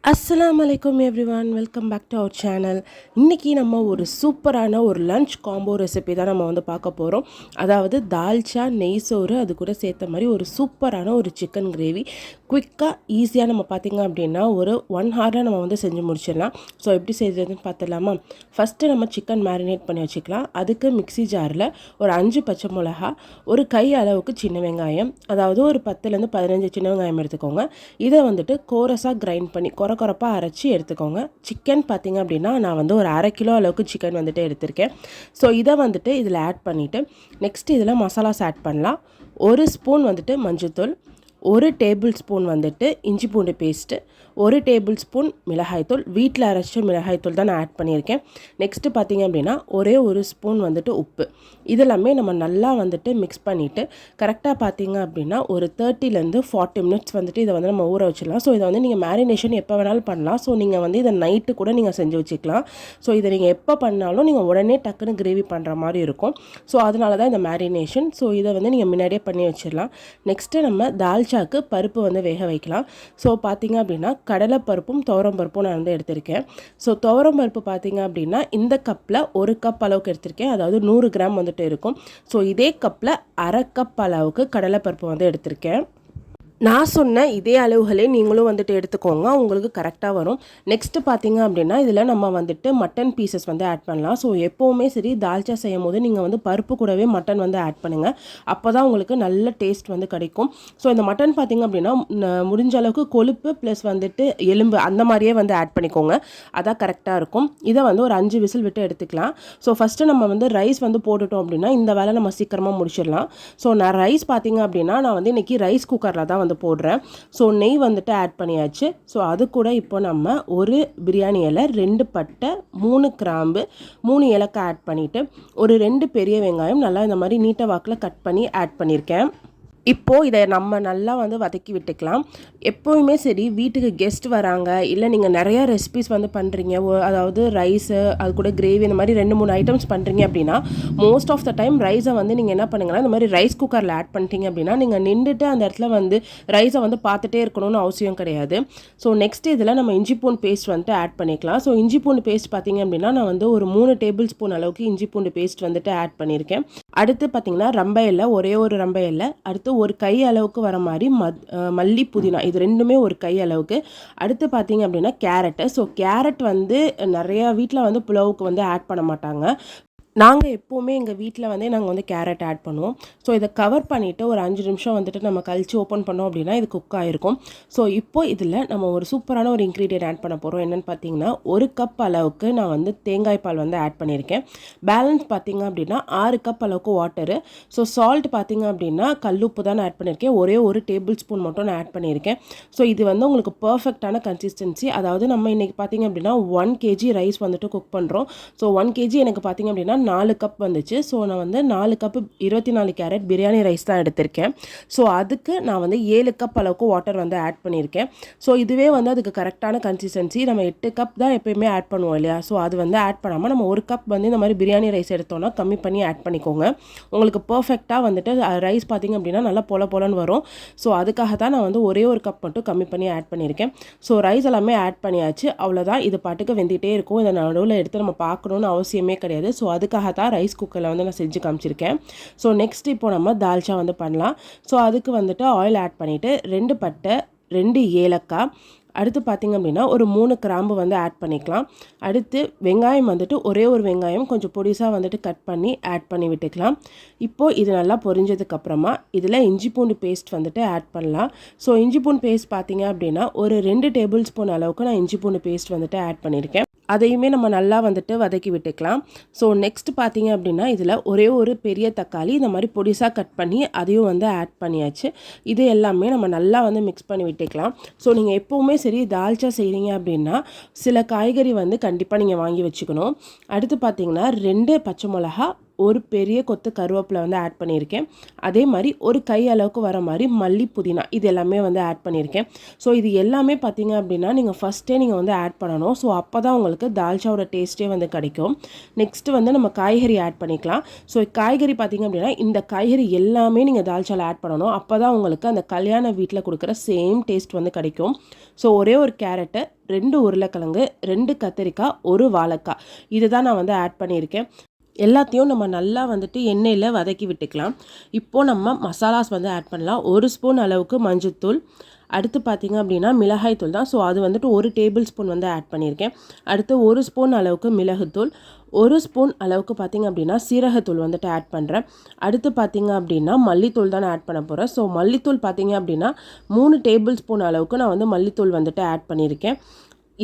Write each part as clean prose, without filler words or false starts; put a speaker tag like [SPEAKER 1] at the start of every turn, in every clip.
[SPEAKER 1] அஸ்ஸலாமு அலைக்கும் everyone, welcome back to our channel. இன்றைக்கி நம்ம ஒரு சூப்பரான ஒரு லன்ச் காம்போ ரெசிபி தான் நம்ம வந்து பார்க்க போகிறோம். அதாவது தால்ச்சா நெய் சோறு அது கூட சேர்த்த மாதிரி ஒரு சூப்பரான ஒரு சிக்கன் கிரேவி. குயிக்காக ஈஸியாக நம்ம பார்த்திங்க அப்படின்னா ஒரு 1 ஹவரில் நம்ம வந்து செஞ்சு முடிச்சிடலாம். ஸோ எப்படி செய்கிறதுன்னு பார்த்துடலாமா? ஃபஸ்ட்டு நம்ம சிக்கன் மேரினேட் பண்ணி வச்சுக்கலாம். அதுக்கு மிக்ஸி ஜாரில் ஒரு 5 பச்சை மிளகா, ஒரு கை அளவுக்கு சின்ன வெங்காயம், அதாவது ஒரு 10லேருந்து 15 சின்ன வெங்காயம் எடுத்துக்கோங்க. இதை வந்துட்டு கோரஸாக கிரைண்ட் பண்ணி குறப்பாக அரைச்சி எடுத்துக்கோங்க. சிக்கன் பார்த்திங்க அப்படின்னா நான் வந்து ஒரு 1/2 கிலோ அளவுக்கு சிக்கன் வந்துட்டு எடுத்திருக்கேன். ஸோ இதை வந்துட்டு இதில் ஆட் பண்ணிவிட்டு நெக்ஸ்ட் இதில் மசாலாஸ் ஆட் பண்ணலாம். 1 ஸ்பூன் வந்துட்டு மஞ்சள்தூள், 1 டேபிள் ஸ்பூன் வந்துட்டு இஞ்சி பூண்டு பேஸ்ட்டு, 1 டேபிள் ஸ்பூன் மிளகாய்த்தூள், வீட்டில் அரைச்ச மிளகாய்த்தூள் தான் நான் ஆட் பண்ணியிருக்கேன். நெக்ஸ்ட்டு பார்த்திங்க அப்படின்னா ஒரே 1 ஸ்பூன் வந்துட்டு உப்பு. இதெல்லாமே நம்ம நல்லா வந்துட்டு மிக்ஸ் பண்ணிவிட்டு கரெக்டாக பார்த்திங்க அப்படின்னா ஒரு 30லேருந்து 40 மினிட்ஸ் வந்துட்டு இதை வந்து நம்ம ஊற வச்சிடலாம். ஸோ இதை வந்து நீங்கள் மேரினேஷன் எப்போ வேணாலும் பண்ணலாம். ஸோ நீங்கள் வந்து இதை நைட்டு கூட நீங்கள் செஞ்சு வச்சுக்கலாம். ஸோ இதை நீங்கள் எப்போ பண்ணாலும் நீங்கள் உடனே டக்குன்னு கிரேவி பண்ணுற மாதிரி இருக்கும். ஸோ அதனால தான் இந்த மேரினேஷன். ஸோ இதை வந்து நீங்கள் முன்னாடியே பண்ணி வச்சிடலாம். நெக்ஸ்ட்டு நம்ம தால்ச்சாக்கு பருப்பு வந்து வேக வைக்கலாம். ஸோ பார்த்திங்க அப்படின்னா கடலைப்பருப்பும் துவரம்பருப்பும் நான் வந்து எடுத்திருக்கேன். ஸோ துவரம்பருப்பு பார்த்திங்க அப்படின்னா இந்த கப்பில் 1 கப் அளவுக்கு எடுத்திருக்கேன். அதாவது 100 கிராம் வந்துட்டு இருக்கும். ஸோ இதே கப்பில் 1/2 கப் அளவுக்கு கடலைப்பருப்பு வந்து எடுத்திருக்கேன். நான் சொன்ன இதே அளவுகளே நீங்களும் வந்துட்டு எடுத்துக்கோங்க, உங்களுக்கு கரெக்டாக வரும். நெக்ஸ்ட்டு பார்த்திங்க அப்படின்னா இதில் நம்ம வந்துட்டு மட்டன் பீசஸ் வந்து ஆட் பண்ணலாம். ஸோ எப்போவுமே சரி தால்ச்சா செய்யும் போது நீங்கள் வந்து பருப்பு கூடவே மட்டன் வந்து ஆட் பண்ணுங்கள். அப்போ தான் உங்களுக்கு நல்ல டேஸ்ட் வந்து கிடைக்கும். ஸோ இந்த மட்டன் பார்த்திங்க அப்படின்னா முடிஞ்ச அளவுக்கு கொழுப்பு ப்ளஸ் வந்துட்டு எலும்பு அந்த மாதிரியே வந்து ஆட் பண்ணிக்கோங்க. அதான் கரெக்டாக இருக்கும். இதை வந்து ஒரு 5 விசில் விட்டு எடுத்துக்கலாம். ஸோ ஃபஸ்ட்டு நம்ம வந்து ரைஸ் வந்து போட்டுட்டோம் அப்படின்னா இந்த வேலை நம்ம சீக்கிரமாக முடிச்சிடலாம். ஸோ நான் ரைஸ் பார்த்திங்க அப்படின்னா நான் வந்து இன்றைக்கி ரைஸ் குக்கரில் தான் வந்து போடுறேன். ஸோ நெய் வந்துட்டு ஆட் பண்ணியாச்சு. ஸோ அது கூட இப்போ நம்ம ஒரு பிரியாணி இலை, 2 பட்டை, 3 கிராம்பு, 3 ஏலக்காய் ஆட் பண்ணிவிட்டு ஒரு 2 பெரிய வெங்காயம் நல்லா இந்த மாதிரி நீட்ட வாக்கில் கட் பண்ணி ஆட் பண்ணியிருக்கேன். இப்போது இதை நம்ம நல்லா வந்து வதக்கி விட்டுக்கலாம். எப்போவுமே சரி வீட்டுக்கு கெஸ்ட் வராங்க, இல்லை நீங்கள் நிறையா ரெசிபிஸ் வந்து பண்ணுறீங்க, அதாவது ரைஸு அது கூட கிரேவி இந்த மாதிரி 2-3 ஐட்டம்ஸ் பண்ணுறீங்க அப்படின்னா மோஸ்ட் ஆஃப் த டைம் ரைஸை வந்து நீங்கள் என்ன பண்ணுங்கன்னா இந்த மாதிரி ரைஸ் குக்கரில் ஆட் பண்ணிட்டீங்க அப்படின்னா நீங்கள் நின்றுட்டு அந்த இடத்துல வந்து ரைஸை வந்து பார்த்துட்டே இருக்கணும்னு அவசியம் கிடையாது. ஸோ நெக்ஸ்ட் இதில் நம்ம இஞ்சி பூண்டு பேஸ்ட் வந்துட்டு ஆட் பண்ணிக்கலாம். ஸோ இஞ்சி பூண்டு பேஸ்ட் பார்த்திங்க அப்படின்னா நான் வந்து ஒரு 3 டேபிள் ஸ்பூன் அளவுக்கு இஞ்சி பூண்டு பேஸ்ட் வந்துட்டு ஆட் பண்ணியிருக்கேன். அடுத்து பார்த்திங்கன்னா ரம்பை இலை, ஒரே ஒரு ரம்பை இலை, அடுத்து ஒரு கை அளவுக்கு வர மாதிரி மல்லி புதினா, இது 2மே ஒரு கை அளவுக்கு. அடுத்து பார்த்தீங்க அப்படின்னா கேரட்டு. ஸோ கேரட் வந்து நிறையா வீட்டில் வந்து புலாவுக்கு வந்து ஆட் பண்ண மாட்டாங்க. நாங்கள் எப்போவுமே எங்கள் வீட்டில் வந்து நாங்கள் வந்து கேரட் ஆட் பண்ணுவோம். ஸோ இதை கவர் பண்ணிவிட்டு ஒரு 5 நிமிஷம் வந்துட்டு நம்ம கழிச்சு ஓப்பன் பண்ணோம் அப்படின்னா இது குக் ஆகிருக்கும். ஸோ இப்போ இதில் நம்ம ஒரு சூப்பரான ஒரு இன்க்ரீடியன்ட் ஆட் பண்ண போகிறோம். என்னென்னு பார்த்தீங்கன்னா 1 கப் அளவுக்கு நான் வந்து தேங்காய் பால் வந்து ஆட் பண்ணியிருக்கேன். பேலன்ஸ் பார்த்திங்க அப்படின்னா 6 கப் அளவுக்கு வாட்டரு. ஸோ சால்ட் பார்த்திங்க அப்படின்னா கல்லுப்பு தான் நான் ஆட் பண்ணியிருக்கேன். ஒரே 1 டேபிள் ஸ்பூன் மட்டும் நான் ஆட் பண்ணியிருக்கேன். ஸோ இது வந்து உங்களுக்கு பர்ஃபெக்டான கன்சிஸ்டன்சி. அதாவது நம்ம இன்றைக்கி பார்த்திங்க அப்படின்னா 1 kg ரைஸ் வந்துட்டு குக் பண்ணுறோம். ஸோ 1 kg எனக்கு பார்த்திங்க அப்படின்னா 4 கப் வந்துச்சு. ஸோ நான் வந்து 4 கப்பு 24 கேரட் பிரியாணி ரைஸ் தான் எடுத்திருக்கேன். ஸோ அதுக்கு நான் வந்து 7 கப் அளவுக்கு வாட்டர் வந்து ஆட் பண்ணியிருக்கேன். ஸோ இதுவே வந்து அதுக்கு கரெக்டான கன்சிஸ்டன்சி. நம்ம 8 கப் தான் எப்போயுமே ஆட் பண்ணுவோம் இல்லையா? ஸோ அது வந்து ஆட் பண்ணாமல் நம்ம 1 கப் வந்து இந்த மாதிரி பிரியாணி ரைஸ் எடுத்தோன்னா கம்மி பண்ணி ஆட் பண்ணிக்கோங்க. உங்களுக்கு பர்ஃபெக்டாக வந்துட்டு ரைஸ் பார்த்திங்க அப்படின்னா நல்லா பொலன்னு வரும். ஸோ அதுக்காக தான் நான் வந்து ஒரே 1 கப் மட்டும் கம்மி பண்ணி ஆட் பண்ணியிருக்கேன். ஸோ ரைஸ் எல்லாமே ஆட் பண்ணியாச்சு. அவ்வளோதான். இது பாட்டுக்கு வெந்துகிட்டே இருக்கும். இதை நடுவில் எடுத்து நம்ம பார்க்கணுன்னு அவசியமே கிடையாது. ஸோ அதுக்காக தான் ரைஸ் குக்கரில் வந்து நான் செஞ்சு காமிச்சிருக்கேன். ஸோ நெக்ஸ்ட் இப்போ நம்ம தால்ச்சா வந்து பண்ணலாம். ஸோ அதுக்கு வந்துட்டு ஆயில் ஆட் பண்ணிவிட்டு 2 பட்டை, 2 ஏலக்காய், அடுத்து பார்த்திங்க அப்படின்னா ஒரு 3 கிராம்பு வந்து ஆட் பண்ணிக்கலாம். அடுத்து வெங்காயம் வந்துட்டு ஒரே ஒரு வெங்காயம் கொஞ்சம் பொடிசாக வந்துட்டு கட் பண்ணி ஆட் பண்ணி விட்டுக்கலாம். இப்போது இது நல்லா பொரிஞ்சதுக்கப்புறமா இதில் இஞ்சி பூண்டு பேஸ்ட் வந்துட்டு ஆட் பண்ணலாம். ஸோ இஞ்சி பூண்டு பேஸ்ட் பார்த்திங்க அப்படின்னா ஒரு 2 டேபிள் ஸ்பூன் அளவுக்கு நான் இஞ்சி பூண்டு பேஸ்ட் வந்துட்டு ஆட் பண்ணியிருக்கேன். அதையுமே நம்ம நல்லா வந்துட்டு வதக்கி விட்டுக்கலாம். ஸோ நெக்ஸ்ட் பார்த்திங்க அப்படின்னா இதில் ஒரே ஒரு பெரிய தக்காளி இந்த மாதிரி பொடிசாக கட் பண்ணி அதையும் வந்து ஆட் பண்ணியாச்சு. இது எல்லாமே நம்ம நல்லா வந்து மிக்ஸ் பண்ணி விட்டுக்கலாம். ஸோ நீங்கள் எப்போவுமே சரி தால்ச்சா செய்கிறீங்க அப்படின்னா சில காய்கறி வந்து கண்டிப்பாக நீங்கள் வாங்கி வச்சுக்கணும். அடுத்து பார்த்திங்கன்னா 2 பச்சை மிளகா, ஒரு பெரிய கொத்து கருவேப்பிலை வந்து ஆட் பண்ணியிருக்கேன். அதே மாதிரி ஒரு கை அளவுக்கு வர மாதிரி மல்லி புதினா இது எல்லாமே வந்து ஆட் பண்ணியிருக்கேன். ஸோ இது எல்லாமே பார்த்தீங்க அப்படின்னா நீங்கள் ஃபஸ்ட்டே நீங்கள் வந்து ஆட் பண்ணணும். ஸோ அப்போ தான் உங்களுக்கு தால்ச்சாவோட டேஸ்ட்டே வந்து கிடைக்கும். நெக்ஸ்ட்டு வந்து நம்ம காய்கறி ஆட் பண்ணிக்கலாம். ஸோ காய்கறி பார்த்தீங்க அப்படின்னா இந்த காய்கறி எல்லாமே நீங்கள் தால்ச்சாவில் ஆட் பண்ணணும். அப்போ தான் உங்களுக்கு அந்த கல்யாண வீட்டில் கொடுக்குற சேம் டேஸ்ட் வந்து கிடைக்கும். ஸோ ஒரே ஒரு கேரட்டு, 2 உருளைக்கிழங்கு, 2 கத்திரிக்காய், 1 வாழைக்காய் இதுதான் நான் வந்து ஆட் பண்ணியிருக்கேன். எல்லாத்தையும் நம்ம நல்லா வந்துட்டு எண்ணெயில் வதக்கி விட்டுக்கலாம். இப்போது நம்ம மசாலாஸ் வந்து ஆட் பண்ணலாம். 1 ஸ்பூன் அளவுக்கு மஞ்சள்தூள், அடுத்து பார்த்திங்க அப்படின்னா மிளகாய் தூள் தான். ஸோ அது வந்துட்டு 1 டேபிள் ஸ்பூன் வந்து ஆட் பண்ணியிருக்கேன். அடுத்து 1 ஸ்பூன் அளவுக்கு மிளகுத்தூள், 1 ஸ்பூன் அளவுக்கு பார்த்திங்க அப்படின்னா சீரகத்தூள் வந்துட்டு ஆட் பண்ணுறேன். அடுத்து பார்த்திங்க அப்படின்னா மல்லித்தூள் தான் நான் ஆட் பண்ண போகிறேன். ஸோ மல்லித்தூள் பார்த்திங்க அப்படின்னா 3 டேபிள் ஸ்பூன் அளவுக்கு நான் வந்து மல்லித்தூள் வந்துட்டு ஆட் பண்ணியிருக்கேன்.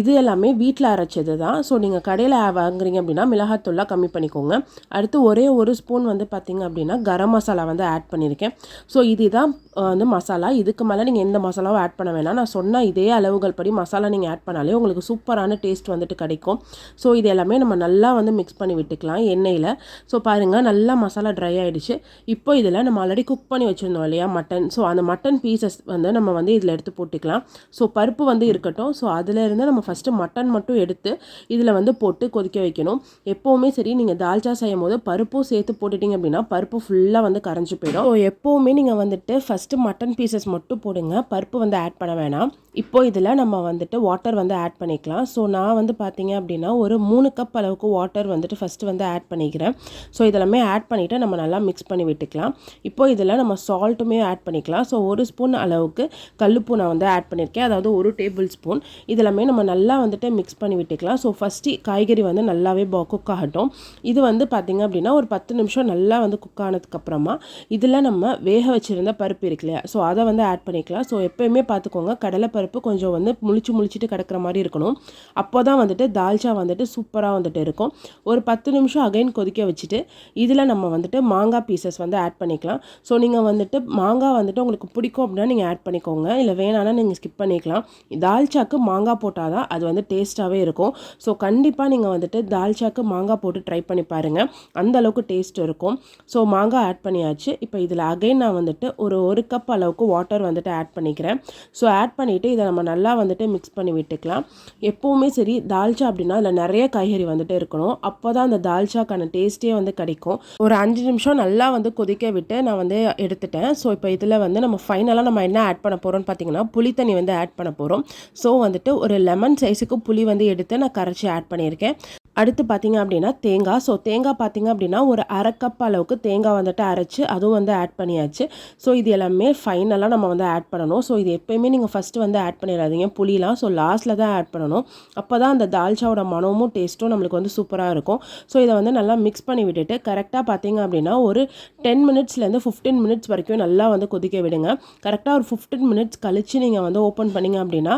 [SPEAKER 1] இது எல்லாமே வீட்டில் அரைச்சது தான். ஸோ நீங்கள் கடையில் வாங்குறீங்க அப்படின்னா மிளகாத்தூள்லாம் கம்மி பண்ணிக்கோங்க. அடுத்து ஒரே 1 ஸ்பூன் வந்து பார்த்திங்க அப்படின்னா கரம் மசாலா வந்து ஆட் பண்ணியிருக்கேன். ஸோ இதுதான் வந்து மசாலா. இதுக்கு மேலே நீங்கள் எந்த மசாலாவும் ஆட் பண்ண வேணாம். நான் சொன்ன இதே அளவுகள் படி மசாலா நீங்கள் ஆட் பண்ணாலே உங்களுக்கு சூப்பரான டேஸ்ட் வந்துட்டு கிடைக்கும். ஸோ இது எல்லாமே நம்ம நல்லா வந்து மிக்ஸ் பண்ணி விட்டுக்கலாம் எண்ணெயில். ஸோ பாருங்கள் நல்லா மசாலா ட்ரை ஆகிடுச்சு. இப்போ இதில் நம்ம ஆல்ரெடி குக் பண்ணி வச்சுருந்தோம் இல்லையா மட்டன். ஸோ அந்த மட்டன் பீசஸ் வந்து நம்ம வந்து இதில் எடுத்து போட்டுக்கலாம். ஸோ பருப்பு வந்து இருக்கட்டும். ஸோ அதிலேருந்து நம்ம ஃபஸ்ட்டு மட்டன் மட்டும் எடுத்து இதில் வந்து போட்டு கொதிக்க வைக்கணும். எப்போவுமே சரி நீங்கள் தால்ச்சா செய்யும் போது பருப்பும் சேர்த்து போட்டுட்டிங்க அப்படின்னா பருப்பு ஃபுல்லாக வந்து கரைஞ்சி போயிடும். ஸோ எப்போவுமே நீங்கள் வந்துட்டு ஃபஸ்ட்டு மட்டன் பீசஸ் மட்டும் போடுங்க, பருப்பு வந்து ஆட் பண்ண வேணாம். இப்போது இதில் நம்ம வந்துட்டு வாட்டர் வந்து ஆட் பண்ணிக்கலாம். ஸோ நான் வந்து பார்த்தீங்க அப்படின்னா ஒரு 3 கப் அளவுக்கு வாட்டர் வந்துட்டு ஃபஸ்ட்டு வந்து ஆட் பண்ணிக்கிறேன். ஸோ இதெல்லாமே ஆட் பண்ணிவிட்டு நம்ம நல்லா மிக்ஸ் பண்ணி விட்டுக்கலாம். இப்போ இதில் நம்ம சால்ட்டுமே ஆட் பண்ணிக்கலாம். ஸோ 1 ஸ்பூன் அளவுக்கு கல்லுப்பு நான் வந்து ஆட் பண்ணியிருக்கேன், அதாவது 1 டேபிள் ஸ்பூன். இதெல்லாமே நம்ம நல்லா வந்துட்டு மிக்ஸ் பண்ணி விட்டுக்கலாம். ஸோ ஃபஸ்ட்டு காய்கறி வந்து நல்லாவே குக் ஆகட்டும். இது வந்து பார்த்திங்க அப்படின்னா ஒரு 10 நிமிஷம் நல்லா வந்து குக் ஆனதுக்கப்புறமா இதில் நம்ம வேக வச்சுருந்த பருப்பு இருக்கு இல்லையா, ஸோ அதை வந்து ஆட் பண்ணிக்கலாம். ஸோ எப்போயுமே பார்த்துக்கோங்க கடலைப்பருப்பு கொஞ்சம் வந்து முழிச்சிட்டு கிடக்கிற மாதிரி இருக்கணும். அப்போ தான் வந்துட்டு தால்ச்சா வந்துட்டு சூப்பராக வந்துட்டு இருக்கும். ஒரு 10 நிமிஷம் அகைன் கொதிக்க வச்சுட்டு இதில் நம்ம வந்துட்டு மாங்காய் பீசஸ் வந்து ஆட் பண்ணிக்கலாம். ஸோ நீங்கள் வந்துட்டு மாங்காய் வந்துட்டு உங்களுக்கு பிடிக்கும் அப்படின்னா நீங்கள் ஆட் பண்ணிக்கோங்க, இல்லை வேணான்னா நீங்கள் ஸ்கிப் பண்ணிக்கலாம். தால்ச்சாக்கு மாங்காய் போட்டால் தான் அது வந்து டேஸ்ட்டாகவே இருக்கும். ஸோ கண்டிப்பாக நீங்கள் வந்துட்டு தால்ச்சாக்கு மாங்காய் போட்டு ட்ரை பண்ணி பாருங்கள், அந்த அளவுக்கு டேஸ்ட் இருக்கும். ஸோ மாங்காய் ஆட் பண்ணியாச்சு. இப்போ இதில் அகைன் நான் வந்துட்டு ஒரு கப் அளவுக்கு வாட்டர் வந்துட்டு ஆட் பண்ணிக்கிறேன். ஸோ ஆட் பண்ணிவிட்டு இதை நம்ம நல்லா வந்துட்டு மிக்ஸ் பண்ணி விட்டுக்கலாம். எப்போவுமே சரி தால்ச்சா அப்படின்னா அதில் நிறைய காய்கறி வந்துட்டு இருக்கணும், அப்போ தான் அந்த தால்ச்சாக்கான டேஸ்ட்டே வந்து கிடைக்கும். ஒரு 5 நிமிஷம் நல்லா வந்து கொதிக்க விட்டு நான் வந்து எடுத்துட்டேன். ஸோ இப்போ இதில் வந்து நம்ம ஃபைனலாக நம்ம என்ன ஆட் பண்ண போகிறோம்னு பார்த்தீங்கன்னா புளி தண்ணி வந்து ஆட் பண்ண போகிறோம். ஸோ வந்துட்டு ஒரு லெமன் சைஸுக்கு புளி வந்து எடுத்து நான் கரைச்சி ஆட் பண்ணியிருக்கேன். அடுத்து பார்த்திங்க அப்படின்னா தேங்காய். ஸோ தேங்காய் பார்த்திங்க அப்படின்னா ஒரு 1/2 கப் அளவுக்கு தேங்காய் வந்துட்டு அரைச்சி அதுவும் வந்து ஆட் பண்ணியாச்சு. ஸோ இது எல்லாமே ஃபைனலாக நம்ம வந்து ஆட் பண்ணணும். ஸோ இது எப்போயுமே நீங்கள் ஃபஸ்ட்டு வந்து ஆட் பண்ணிடாதீங்க புளிலாம். ஸோ லாஸ்ட்டில் தான் ஆட் பண்ணணும். அப்போ தான் அந்த தால்ச்சாவோட மனமும் டேஸ்ட்டும் நம்மளுக்கு வந்து சூப்பராக இருக்கும். ஸோ இதை வந்து நல்லா மிக்ஸ் பண்ணி விட்டுட்டு கரெக்டாக பார்த்திங்க அப்படின்னா ஒரு 10 மினிட்ஸ்லேருந்து 15 மினிட்ஸ் வரைக்கும் நல்லா வந்து கொதிக்க விடுங்க. கரெக்டாக ஒரு 15 மினிட்ஸ் கழித்து நீங்கள் வந்து ஓப்பன் பண்ணிங்க அப்படின்னா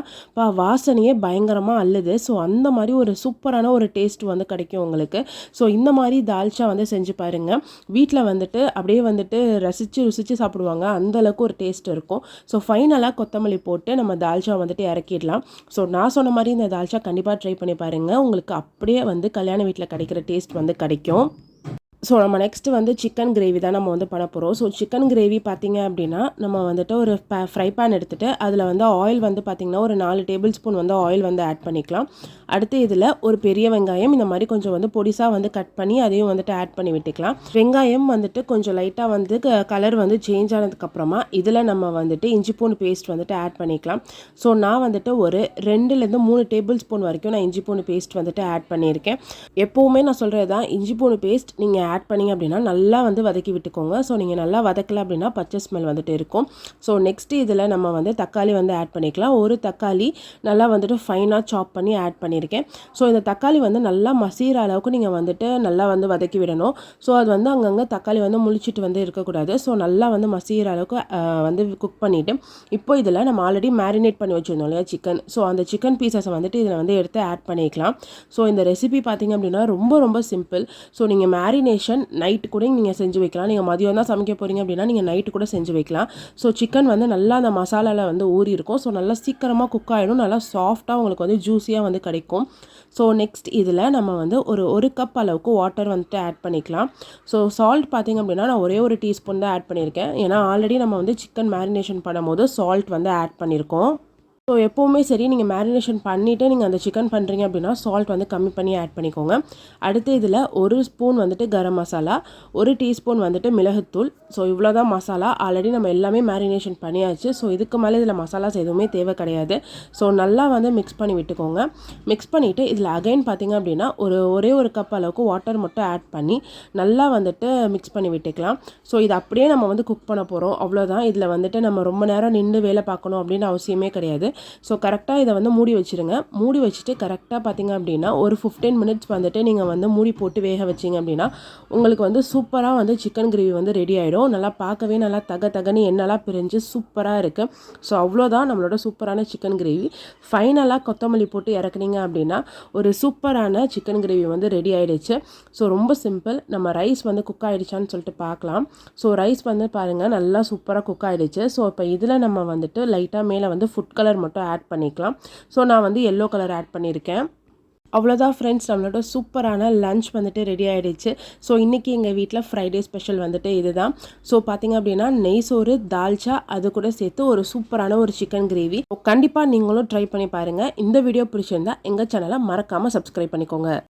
[SPEAKER 1] வாசனையே பயங்கரமாக அல்லுது. ஸோ அந்த மாதிரி ஒரு சூப்பரான ஒரு டேஸ்ட் வந்து கிடைக்கும் உங்களுக்கு. ஸோ இந்த மாதிரி தால்ச்சா வந்து செஞ்சு பாருங்கள். வீட்டில் வந்துட்டு அப்படியே வந்துட்டு ருசிச்சு சாப்பிடுவாங்க, அந்த அளவுக்கு ஒரு டேஸ்ட் இருக்கும். ஸோ ஃபைனலாக கொத்தமல்லி போட்டு நம்ம தால்ச்சா வந்துட்டு இறக்கிடலாம். ஸோ நான் சொன்ன மாதிரி இந்த தால்ச்சா கண்டிப்பாக ட்ரை பண்ணி பாருங்கள், உங்களுக்கு அப்படியே வந்து கல்யாண வீட்டில் கிடைக்கிற டேஸ்ட் வந்து கிடைக்கும். ஸோ நம்ம நெக்ஸ்ட்டு வந்து சிக்கன் கிரேவி தான் நம்ம வந்து பண்ண போகிறோம். ஸோ சிக்கன் கிரேவி பார்த்திங்க அப்படின்னா நம்ம வந்துட்டு ஒரு ஃப்ரை பேன் எடுத்துகிட்டு அதில் வந்து ஆயில் வந்து பார்த்திங்கன்னா ஒரு 4 டேபிள் ஸ்பூன் வந்து ஆயில் வந்து ஆட் பண்ணிக்கலாம். அடுத்து இதில் ஒரு பெரிய வெங்காயம் இந்த மாதிரி கொஞ்சம் வந்து பொடிசாக வந்து கட் பண்ணி அதையும் வந்துட்டு ஆட் பண்ணி விட்டுக்கலாம். வெங்காயம் வந்துட்டு கொஞ்சம் லைட்டாக வந்து கலர் வந்து சேஞ்ச் ஆனதுக்கப்புறமா இதில் நம்ம வந்துட்டு இஞ்சி பூண்டு பேஸ்ட் வந்துட்டு ஆட் பண்ணிக்கலாம். ஸோ நான் வந்துட்டு ஒரு 2லேருந்து 3 டேபிள் ஸ்பூன் வரைக்கும் நான் இஞ்சி பூண்டு பேஸ்ட் வந்துட்டு ஆட் பண்ணியிருக்கேன். எப்போவுமே நான் சொல்கிறது தான், இஞ்சி பூண்டு பேஸ்ட் நீங்கள் ஆட் பண்ணிங்க அப்படின்னா நல்லா வந்து வதக்கி விட்டுக்கோங்க. ஸோ நீங்கள் நல்லா வதக்கல அப்படின்னா பச்சை ஸ்மெல் வந்துட்டு இருக்கும். ஸோ நெக்ஸ்ட்டு இதில் நம்ம வந்து தக்காளி வந்து ஆட் பண்ணிக்கலாம். ஒரு தக்காளி நல்லா வந்துட்டு ஃபைனாக சாப் பண்ணி ஆட் பண்ணியிருக்கேன். ஸோ இந்த தக்காளி வந்து நல்லா மசிகிற அளவுக்கு நீங்கள் வந்துட்டு நல்லா வந்து வதக்கி விடணும். ஸோ அது வந்து அங்கங்கே தக்காளி வந்து முழிச்சிட்டு வந்து இருக்கக்கூடாது. ஸோ நல்லா வந்து மசிகிற அளவுக்கு வந்து குக் பண்ணிவிட்டு இப்போ இதில் நம்ம ஆல்ரெடி மேரினேட் பண்ணி வச்சுருந்தோம் இல்லையா சிக்கன். ஸோ அந்த சிக்கன் பீசஸை வந்துட்டு இதில் வந்து எடுத்து ஆட் பண்ணிக்கலாம். ஸோ இந்த ரெசிபி பார்த்திங்க அப்படின்னா ரொம்ப ரொம்ப சிம்பிள். ஸோ நீங்கள் மேரினேஷன் மேரினேஷன் நைட்டு கூட நீங்கள் செஞ்சு வைக்கலாம். நீங்கள் மதியம் தான் சமைக்க போகிறீங்க அப்படின்னா நீங்கள் நைட்டு கூட செஞ்சு வைக்கலாம். ஸோ சிக்கன் வந்து நல்லா அந்த மசாலாவில் வந்து ஊறி இருக்கும். ஸோ நல்லா சீக்கிரமாக குக் ஆகிடும். நல்லா சாஃப்டாக உங்களுக்கு வந்து ஜூஸியாக வந்து கிடைக்கும். ஸோ நெக்ஸ்ட் இதில் நம்ம வந்து ஒரு கப் அளவுக்கு வாட்டர் வந்துட்டு ஆட் பண்ணிக்கலாம். ஸோ சால்ட் பார்த்திங்க அப்படின்னா நான் ஒரே ஒரு டீஸ்பூன் தான் ஆட் பண்ணியிருக்கேன். ஏன்னா ஆல்ரெடி நம்ம வந்து சிக்கன் மேரினேஷன் பண்ணும்போது சால்ட் வந்து ஆட் பண்ணியிருக்கோம். ஸோ எப்போவுமே சரி நீங்கள் மேரினேஷன் பண்ணிவிட்டு நீங்கள் அந்த சிக்கன் பண்ணுறீங்க அப்படின்னா சால்ட் வந்து கம்மி பண்ணி ஆட் பண்ணிக்கோங்க. அடுத்து இதில் ஒரு ஸ்பூன் வந்துட்டு கரம் மசாலா, ஒரு டீஸ்பூன் வந்துட்டு மிளகுத்தூள். ஸோ இவ்வளோ தான் மசாலா. ஆல்ரெடி நம்ம எல்லாமே மேரினேஷன் பண்ணியாச்சு. ஸோ இதுக்கு மேலே இதில் மசாலாஸ் எதுவுமே தேவை கிடையாது. ஸோ நல்லா வந்து மிக்ஸ் பண்ணி விட்டுக்கோங்க. மிக்ஸ் பண்ணிவிட்டு இதில் அகைன் பார்த்திங்க அப்படின்னா ஒரே ஒரு கப் அளவுக்கு வாட்டர் மட்டும் ஆட் பண்ணி நல்லா வந்துட்டு மிக்ஸ் பண்ணி விட்டுக்கலாம். ஸோ இது அப்படியே நம்ம வந்து குக் பண்ண போகிறோம். அவ்வளோதான். இதில் வந்துட்டு நம்ம ரொம்ப நேரம் நின்று வேலை பார்க்கணும் அப்படின்னு அவசியமே கிடையாது. ஸோ கரெக்டாக இதை வந்து மூடி வச்சுருங்க. மூடி வச்சுட்டு கரெக்டாக பார்த்திங்க அப்படின்னா ஒரு 15 மினிட்ஸ் வந்துட்டு நீங்கள் வந்து மூடி போட்டு வேக வச்சிங்க அப்படின்னா உங்களுக்கு வந்து சூப்பராக வந்து சிக்கன் கிரேவி வந்து ரெடி ஆகிடும். நல்லா பார்க்கவே நல்லா தகன்னு எண்ணெய்லாம் பிரிஞ்சு சூப்பராக இருக்குது. ஸோ அவ்வளோதான் நம்மளோட சூப்பரான சிக்கன் கிரேவி. ஃபைனலாக கொத்தமல்லி போட்டு இறக்குனீங்க அப்படின்னா ஒரு சூப்பரான சிக்கன் கிரேவி வந்து ரெடி ஆகிடுச்சு. ஸோ ரொம்ப சிம்பிள். நம்ம ரைஸ் வந்து குக் ஆகிடுச்சான்னு சொல்லிட்டு பார்க்கலாம். ஸோ ரைஸ் வந்து பாருங்கள் நல்லா சூப்பராக குக் ஆகிடுச்சு. ஸோ இப்போ இதில் நம்ம வந்துட்டு லைட்டாக மேலே வந்து ஃபுட் கலர் மட்டும் ஆட் பண்ணிக்கலாம். ஸோ நான் வந்து எல்லோ கலர் ஆட் பண்ணியிருக்கேன். அவ்வளோதான் ஃப்ரெண்ட்ஸ், நம்மளோட சூப்பரான லஞ்ச் வந்துட்டு ரெடி ஆகிடுச்சு. ஸோ இன்றைக்கி எங்கள் வீட்டில் ஃப்ரைடே ஸ்பெஷல் வந்துட்டு இதுதான். ஸோ பார்த்திங்க அப்படின்னா நெய் சோறு, தால்ச்சா, அது கூட சேர்த்து ஒரு சூப்பரான ஒரு சிக்கன் கிரேவி. கண்டிப்பாக நீங்களும் ட்ரை பண்ணி பாருங்கள். இந்த வீடியோ பிடிச்சிருந்தா எங்கள் சேனலை மறக்காமல் சப்ஸ்கிரைப் பண்ணிக்கோங்க.